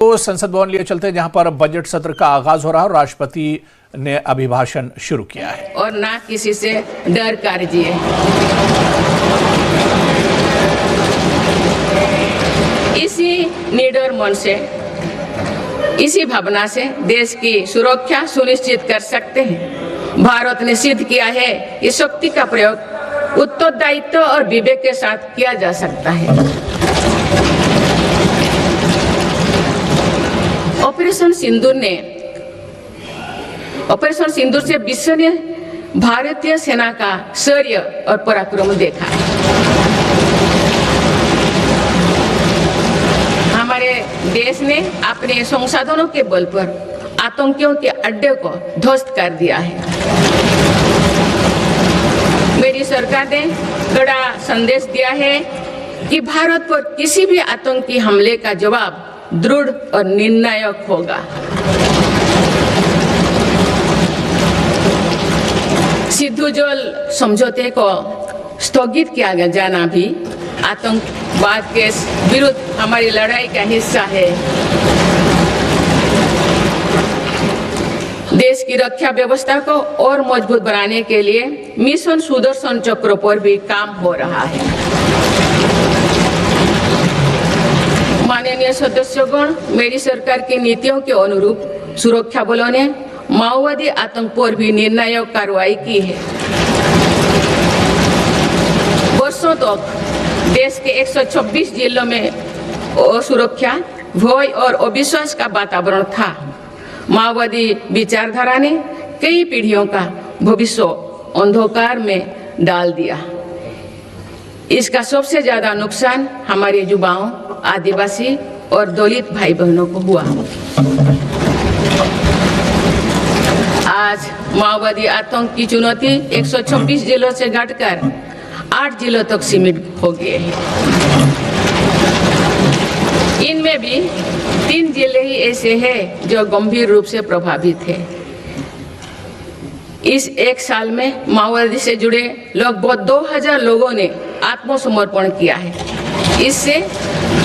तो संसद भवन लिए चलते हैं जहां पर बजट सत्र का आगाज हो रहा है और राष्ट्रपति ने अभिभाषण शुरू किया है। और ना किसी से डर कर जिए। इसी निडर मन से, इसी भावना से देश की सुरक्षा सुनिश्चित कर सकते हैं। भारत ने सिद्ध किया है कि शक्ति का प्रयोग उत्तरदायित्व और विवेक के साथ किया जा सकता है। ऑपरेशन सिंदूर से विश्व ने भारतीय सेना का शौर्य और पराक्रम देखा। हमारे देश ने अपने संसाधनों के बल पर आतंकियों के अड्डे को ध्वस्त कर दिया है। मेरी सरकार ने कड़ा संदेश दिया है कि भारत पर किसी भी आतंकी हमले का जवाब दृढ़ और निर्णायक होगा। सिद्धू जोल समझौते को स्थगित किया जाना भी आतंकवाद के विरुद्ध हमारी लड़ाई का हिस्सा है। देश की रक्षा व्यवस्था को और मजबूत बनाने के लिए मिशन सुदर्शन चक्र पर भी काम हो रहा है। माननीय सदस्यगण, मेरी सरकार की नीतियों के अनुरूप सुरक्षा बलों ने माओवादी आतंक पर भी निर्णायक कार्रवाई की है। वर्षों तक देश के 126 जिलों में असुरक्षा, भय और अविश्वास का वातावरण था। माओवादी विचारधारा ने कई पीढ़ियों का भविष्य अंधकार में डाल दिया। इसका सबसे ज्यादा नुकसान हमारे युवाओं, आदिवासी और दलित भाई बहनों को हुआ। आज माओवादी आतंक की चुनौती 126 जिलों से घटकर 8 जिलों तक सीमित हो गए हैं। इनमें भी 3 जिले ही ऐसे हैं जो गंभीर रूप से प्रभावित हैं। इस एक साल में माओवादी से जुड़े लगभग 2000 लोगों ने आत्मसमर्पण किया है। इससे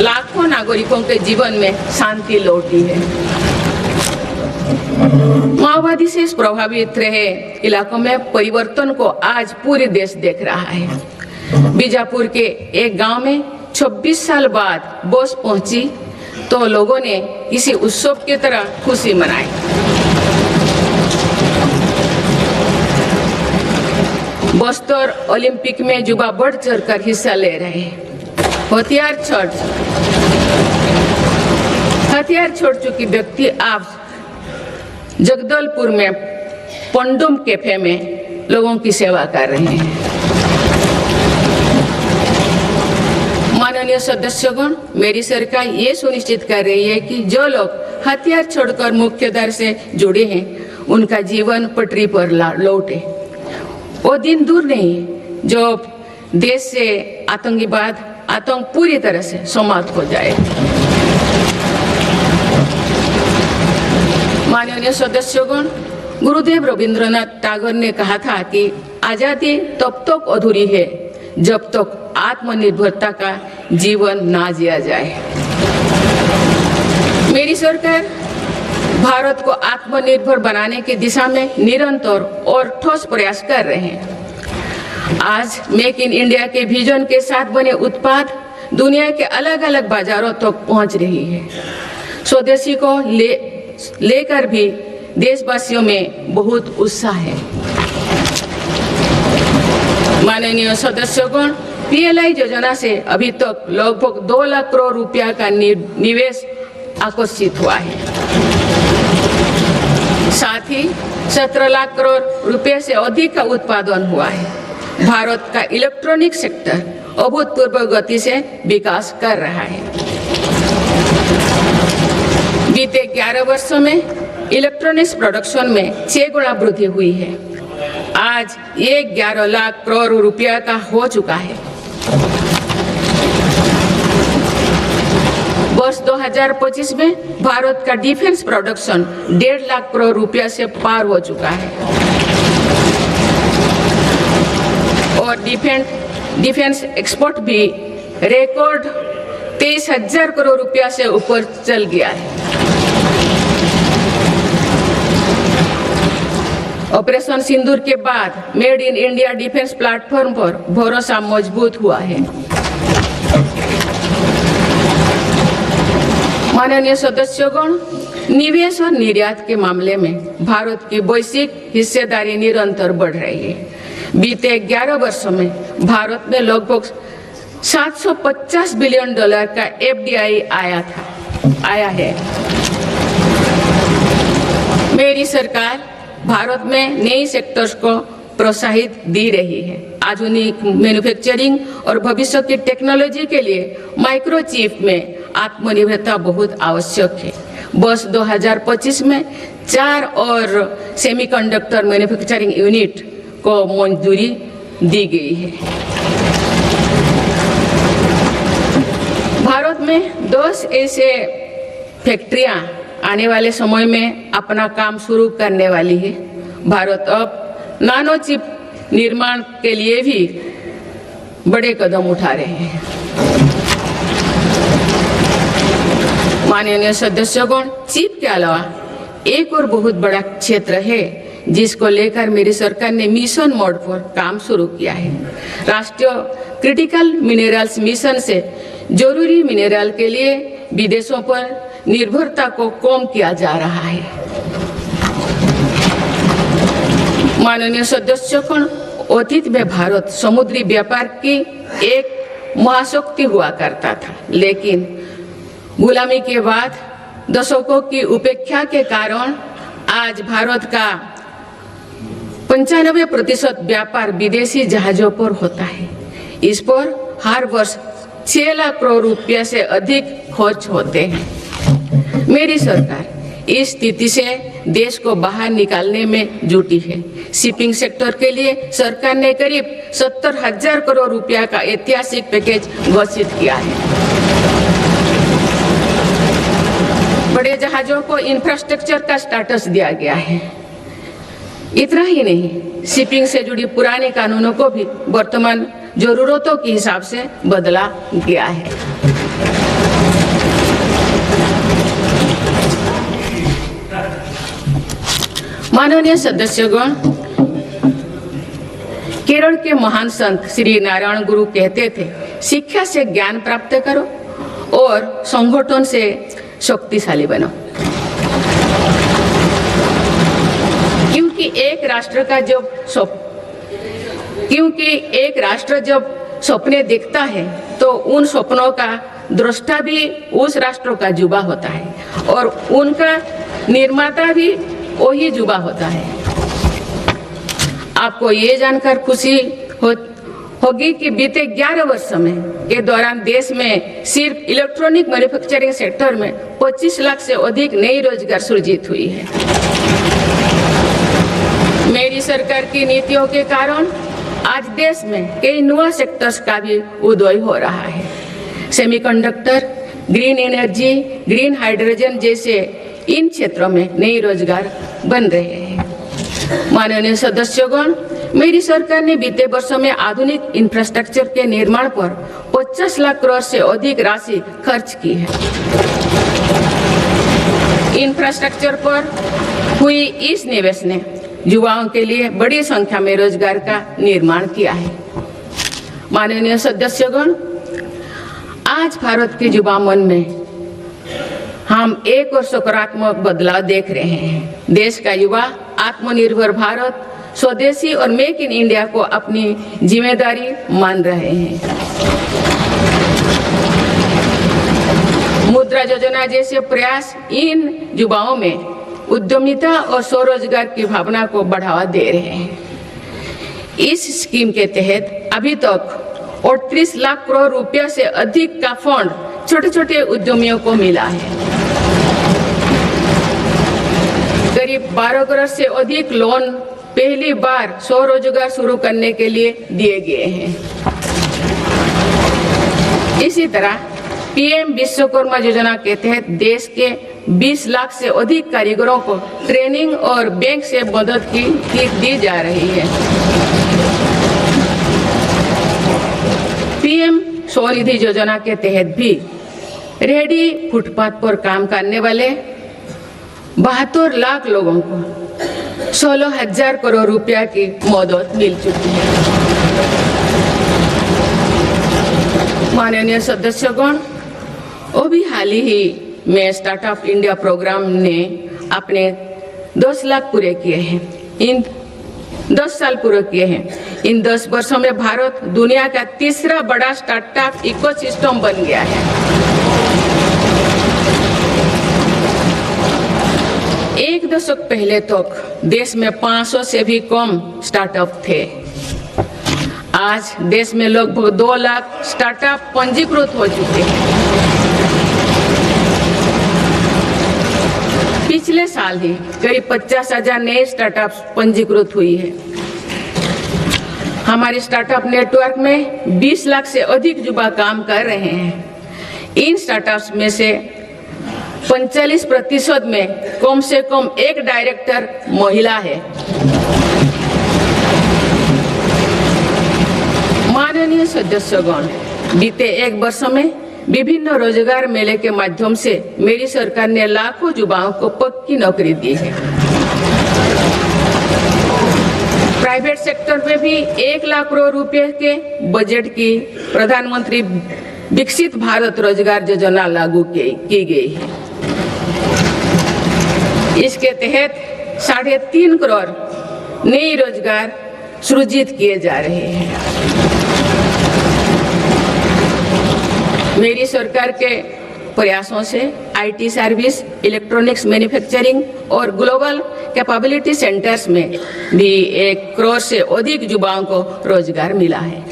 लाखों नागरिकों के जीवन में शांति लौटी है। माओवादी से प्रभावित रहे इलाकों में परिवर्तन को आज पूरे देश देख रहा है। बीजापुर के एक गांव में 26 साल बाद बस पहुंची तो लोगों ने किसी उत्सव की तरह खुशी मनाई। बस्तर ओलंपिक में युवा बढ़ चढ़कर हिस्सा ले रहे हैं। हथियार छोड़ चुकी व्यक्ति आज जगदलपुर में पंडुम कैफे में लोगों की सेवा कर रहे हैं। माननीय सदस्यगण, मेरी सरकार ये सुनिश्चित कर रही है कि जो लोग हथियार छोड़कर मुख्य धारा से जुड़े हैं उनका जीवन पटरी पर लौटे। वो दिन दूर नहीं जो देश से आतंक पूरी तरह से समाप्त हो जाए। माननीय सदस्यगण, गुरुदेव रविंद्रनाथ टैगोर ने कहा था कि आजादी तब तक अधूरी है जब तक आत्मनिर्भरता का जीवन ना जिया जाए। मेरी सरकार भारत को आत्मनिर्भर बनाने की दिशा में निरंतर और ठोस प्रयास कर रहे हैं। आज मेक इन इंडिया के विजन के साथ बने उत्पाद दुनिया के अलग अलग बाजारों तक पहुंच रही है। स्वदेशी को लेकर भी देशवासियों में बहुत उत्साह है। माननीय सदस्यगण, पीएलआई योजना से अभी तक लगभग 2 लाख करोड़ रुपया का निवेश आकर्षित हुआ है। साथ ही 17 लाख करोड़ रुपए से अधिक का उत्पादन हुआ है। भारत का इलेक्ट्रॉनिक सेक्टर अभूतपूर्व गति से विकास कर रहा है। बीते 11 वर्षों में इलेक्ट्रॉनिक्स प्रोडक्शन में 6 गुना वृद्धि हुई है। आज ये 11 लाख करोड़ रुपया का हो चुका है। वर्ष 2025 में भारत का डिफेंस प्रोडक्शन 1.5 लाख करोड़ रुपया से पार हो चुका है और डिफेंस एक्सपोर्ट भी रिकॉर्ड 23,000 करोड़ रुपया से ऊपर चल गया है। ऑपरेशन सिंदूर के बाद made in India defence platform पर भरोसा मजबूत हुआ है। माननीय सदस्यगण, निवेश और निर्यात के मामले में भारत की वैश्विक हिस्सेदारी निरंतर बढ़ रही है। बीते 11 वर्षों में भारत में लगभग $750 बिलियन का FDI आया है। मेरी सरकार भारत में नई सेक्टर्स को प्रोत्साहित दे रही है। आधुनिक मैन्युफैक्चरिंग और भविष्य की टेक्नोलॉजी के लिए माइक्रोचिप में आत्मनिर्भरता बहुत आवश्यक है। वर्ष 2025 में 4 और सेमीकंडक्टर मैन्युफैक्चरिंग यूनिट को मंजूरी दी गई है। भारत में 10 ऐसे फैक्ट्रियां आने वाले समय में अपना काम शुरू करने वाली है। भारत अब नानो चिप निर्माण के लिए भी बड़े कदम उठा रहे हैं। माननीय सदस्यगण, चिप के अलावा एक और बहुत बड़ा क्षेत्र है जिसको लेकर मेरी सरकार ने मिशन मोड पर काम शुरू किया है। राष्ट्रीय क्रिटिकल मिनरल्स मिशन से जरूरी मिनरल के लिए विदेशों पर निर्भरता को कम किया जा रहा है। माननीय सदस्यगण, अतीत में भारत समुद्री व्यापार की एक महाशक्ति हुआ करता था, लेकिन गुलामी के बाद दशकों की उपेक्षा के कारण आज भारत का 95% व्यापार विदेशी जहाजों पर होता है। इस पर हर वर्ष 6 लाख करोड़ रुपया से अधिक खर्च होते हैं। मेरी सरकार इस स्थिति से देश को बाहर निकालने में जुटी है। शिपिंग सेक्टर के लिए सरकार ने करीब 70,000 करोड़ रुपया का ऐतिहासिक पैकेज घोषित किया है। बड़े जहाजों को इंफ्रास्ट्रक्चर का स्टेटस दिया गया है। इतना ही नहीं, शिपिंग से जुड़ी पुराने कानूनों को भी वर्तमान जरूरतों के हिसाब से बदला गया है। माननीय सदस्यगण, केरल के महान संत श्री नारायण गुरु कहते थे, शिक्षा से ज्ञान प्राप्त करो और संगठन से शक्तिशाली बनो। क्योंकि एक राष्ट्र जब सपने देखता है तो उन सपनों का दृष्टा भी उस राष्ट्र का युवा होता है और उनका निर्माता भी वही युवा होता है। आपको ये जानकर खुशी होगी कि बीते 11 वर्षों में के दौरान देश में सिर्फ इलेक्ट्रॉनिक मैन्युफैक्चरिंग सेक्टर में 25 लाख से अधिक नई रोजगार सृजित हुई है। मेरी सरकार की नीतियों के कारण आज देश में कई नए सेक्टर्स का भी उदय हो रहा है। Semiconductor, green energy, green hydrogen जैसे इन क्षेत्रों में नए रोजगार बन रहे हैं। माननीय सदस्यगण, मेरी सरकार ने बीते वर्षों में आधुनिक इंफ्रास्ट्रक्चर के निर्माण पर 50 लाख करोड़ से अधिक राशि खर्च की है। इंफ्रास्ट्रक्चर पर हुई इस निवेश ने युवाओं के लिए बड़ी संख्या में रोजगार का निर्माण किया है। माननीय सदस्यगण, आज भारत के युवा मन में हम एक और सकारात्मक बदलाव देख रहे हैं। देश का युवा आत्मनिर्भर भारत, स्वदेशी और मेक इन इंडिया को अपनी जिम्मेदारी मान रहे हैं। मुद्रा योजना जैसे प्रयास इन युवाओं में उद्यमिता और स्वरोजगार की भावना को बढ़ावा दे रहे हैं। इस स्कीम के तहत अभी तक 38 लाख करोड़ रुपया से अधिक का फंड छोटे छोटे उद्यमियों को मिला है। करीब 12 करोड़ से अधिक लोन पहली बार स्वरोजगार शुरू करने के लिए दिए गए हैं। इसी तरह पीएम विश्वकर्मा योजना के तहत देश के 20 लाख से अधिक कारीगरों को ट्रेनिंग और बैंक से मदद दी जा रही है। पीएम स्वनिधि योजना के तहत भी रेहड़ी फुटपाथ पर काम करने वाले 72 लाख लोगों को 16,000 करोड़ रुपया की मदद मिल चुकी है। माननीय सदस्यगण, अभी हाल ही में स्टार्टअप इंडिया प्रोग्राम ने अपने 10 लाख पूरे किए हैं। इन 10 साल पूरे किए हैं। इन 10 वर्षों में भारत दुनिया का तीसरा बड़ा स्टार्टअप इकोसिस्टम बन गया है। एक दशक पहले तक देश में 500 से भी कम स्टार्टअप थे। आज देश में लगभग 2 लाख स्टार्टअप पंजीकृत हो चुके हैं। पिछले साल ही करीब 50,000 नए स्टार्टअप्स पंजीकृत हुई है। हमारे स्टार्टअप नेटवर्क में 20 लाख से अधिक युवा काम कर रहे हैं। इन स्टार्टअप्स में से 45% में कम से कम एक डायरेक्टर महिला है। माननीय सदस्यगण, बीते 1 वर्ष में विभिन्न रोजगार मेले के माध्यम से मेरी सरकार ने लाखों युवाओं को पक्की नौकरी दी है। प्राइवेट सेक्टर में भी 1 लाख करोड़ रुपए के बजट की प्रधानमंत्री विकसित भारत रोजगार योजना लागू की गई है। इसके तहत 3.5 करोड़ नए रोजगार सृजित किए जा रहे हैं। मेरी सरकार के प्रयासों से आईटी सर्विस, इलेक्ट्रॉनिक्स मैन्युफैक्चरिंग और ग्लोबल कैपेबिलिटी सेंटर्स में भी 1 करोड़ से अधिक युवाओं को रोजगार मिला है।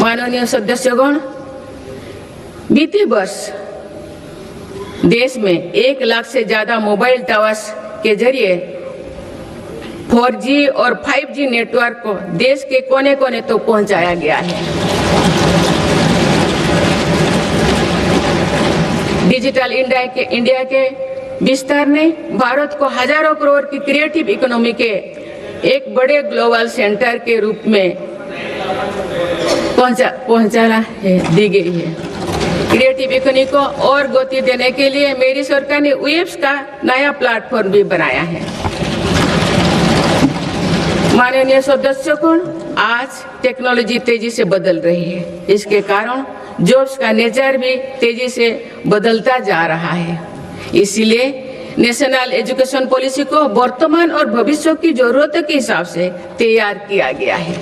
माननीय सदस्यगण, बीते वर्ष देश में 1 लाख से ज्यादा मोबाइल टावर्स के जरिए 4G और 5G नेटवर्क को देश के कोने कोने तक पहुंचाया गया है। डिजिटल इंडिया के विस्तार ने भारत को हजारों करोड़ की क्रिएटिव इकोनॉमी के एक बड़े ग्लोबल सेंटर के रूप में पहुंचाना दी गई है। क्रिएटिव इकोनॉमी को और गति देने के लिए मेरी सरकार ने वेब्स का नया प्लेटफॉर्म भी बनाया है। माननीय सदस्यगण, आज टेक्नोलॉजी तेजी से बदल रही है। इसके कारण जॉब्स का नेचर भी तेजी से बदलता जा रहा है। इसीलिए नेशनल एजुकेशन पॉलिसी को वर्तमान और भविष्य की जरूरतों के हिसाब से तैयार किया गया है।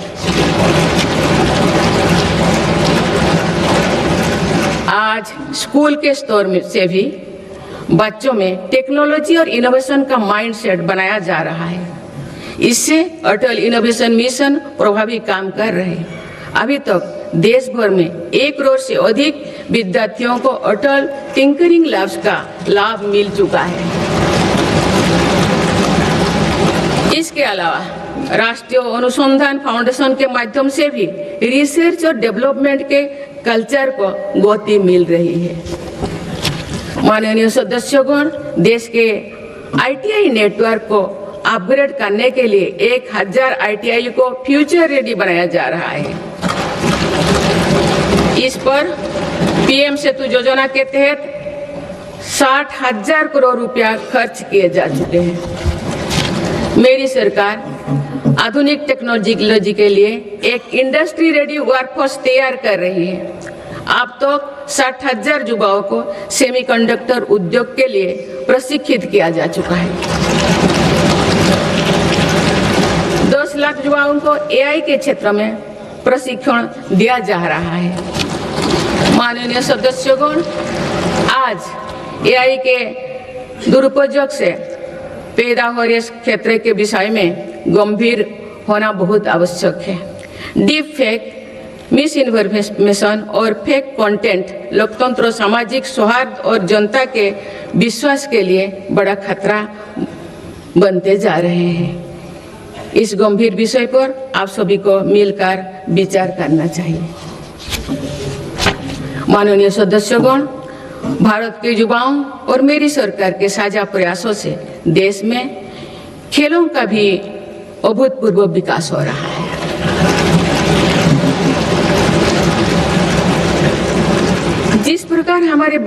आज स्कूल के स्तर से भी बच्चों में टेक्नोलॉजी और इनोवेशन का माइंडसेट बनाया जा रहा है। इससे अटल इनोवेशन मिशन प्रभावी काम कर रहे हैं। अभी तक देश भर में 1 करोड़ से अधिक विद्यार्थियों को अटल टिंकरिंग लैब्स का लाभ मिल चुका है। इसके अलावा राष्ट्रीय अनुसंधान फाउंडेशन के माध्यम से भी रिसर्च और डेवलपमेंट के कल्चर को गति मिल रही है। माननीय सदस्यगण, देश के आईटीआई नेटवर्क को अपग्रेड करने के लिए 1000 आईटीआई को फ्यूचर रेडी बनाया जा रहा है। इस पर पीएम सेतु योजना के तहत 60,000 करोड़ रुपया खर्च किए जा चुके हैं। मेरी सरकार आधुनिक टेक्नोलॉजी के लिए एक इंडस्ट्री रेडी वर्कफोर्स तैयार कर रही है। अब तो 60,000 युवाओं को सेमीकंडक्टर उद्योग के लिए प्रशिक्षित किया जा चुका है। 10 लाख युवाओं को एआई के क्षेत्र में प्रशिक्षण दिया जा रहा है। माननीय सदस्यगण, आज एआई के दुरुपयोग से पैदा हो रहे क्षेत्र के विषय में गंभीर होना बहुत आवश्यक है। डीप फेक, मिस इन्फॉर्मेशन और फेक कंटेंट लोकतंत्र, सामाजिक सौहार्द और जनता के विश्वास के लिए बड़ा खतरा बनते जा रहे हैं। इस गंभीर विषय पर आप सभी को मिलकर विचार करना चाहिए। माननीय सदस्यगण, भारत के युवाओं और मेरी सरकार के साझा प्रयासों से देश में खेलों का भी अभूतपूर्व विकास हो रहा है। प्रकार हमारे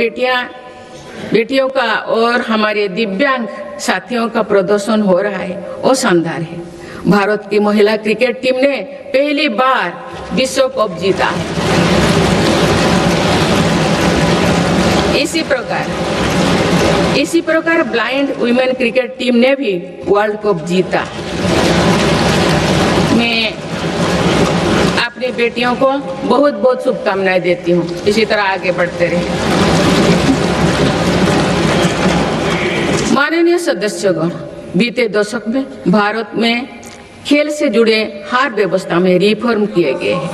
बेटियों का और हमारे दिव्यांग साथियों का प्रदर्शन हो रहा है वो शानदार है। भारत की महिला क्रिकेट टीम ने पहली बार विश्व कप जीता है। इसी प्रकार ब्लाइंड वुमेन क्रिकेट टीम ने भी वर्ल्ड कप जीता। मैं अपनी बेटियों को बहुत बहुत शुभकामनाएं देती हूँ, इसी तरह आगे बढ़ते रहे। माननीय सदस्यगण, बीते दशक में भारत में खेल से जुड़े हर व्यवस्था में रिफॉर्म किए गए हैं।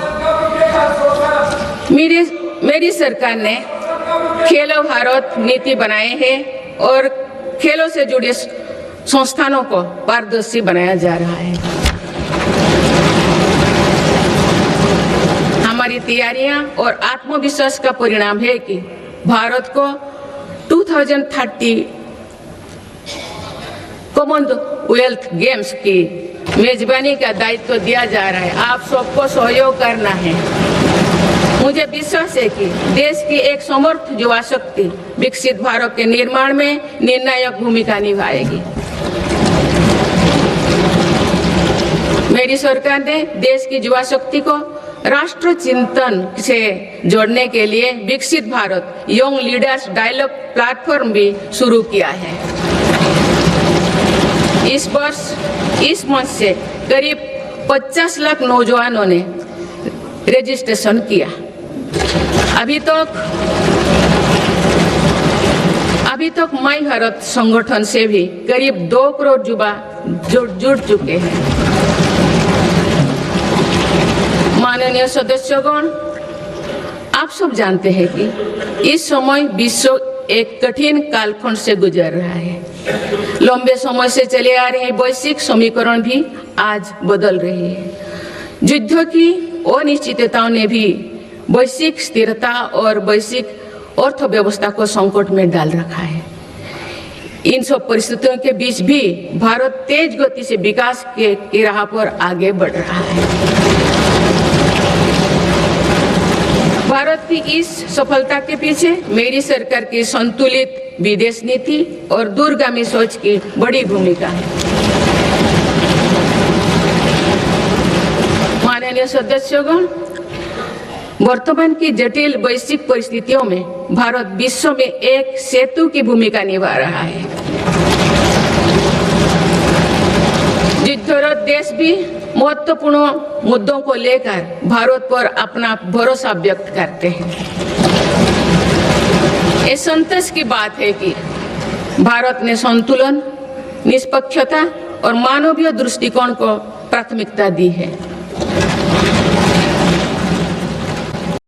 मेरी सरकार ने खेलो भारत नीति बनाए हैं और खेलों से जुड़े संस्थानों को पारदर्शी बनाया जा रहा है। हमारी तैयारियां और आत्मविश्वास का परिणाम है कि भारत को 2030 कॉमनवेल्थ गेम्स की मेजबानी का दायित्व दिया जा रहा है। आप सबको सहयोग करना है। मुझे विश्वास है कि देश की एक समर्थ युवा शक्ति विकसित भारत के निर्माण में निर्णायक भूमिका निभाएगी। मेरी सरकार ने देश की युवा शक्ति को राष्ट्र चिंतन से जोड़ने के लिए Viksit Bharat Young Leaders Dialogue platform भी शुरू किया है। इस वर्ष इस मंच से करीब 50 लाख नौजवानों ने रजिस्ट्रेशन किया। अभी तक माई भारत संगठन से भी करीब 2 करोड़ युवा जुड़ चुके हैं। माननीय सदस्यगण, आप सब जानते हैं कि इस समय विश्व एक कठिन कालखंड से गुजर रहा है। लंबे समय से चले आ रहे वैश्विक समीकरण भी आज बदल रहे हैं। युद्ध की अनिश्चितताओं ने भी वैश्विक स्थिरता और वैश्विक अर्थव्यवस्था को संकट में डाल रखा है। इन सब परिस्थितियों के बीच भी भारत तेज गति से विकास के राह पर आगे बढ़ रहा है। भारत की इस सफलता के पीछे मेरी सरकार की संतुलित विदेश नीति और दूरगामी सोच की बड़ी भूमिका है। माननीय सदस्यगण, वर्तमान की जटिल वैश्विक परिस्थितियों में भारत विश्व में एक सेतु की भूमिका निभा रहा है। युद्धरत देश भी महत्वपूर्ण मुद्दों को लेकर भारत पर अपना भरोसा व्यक्त करते हैं। ये संतोष की बात है कि भारत ने संतुलन, निष्पक्षता और मानवीय दृष्टिकोण को प्राथमिकता दी है।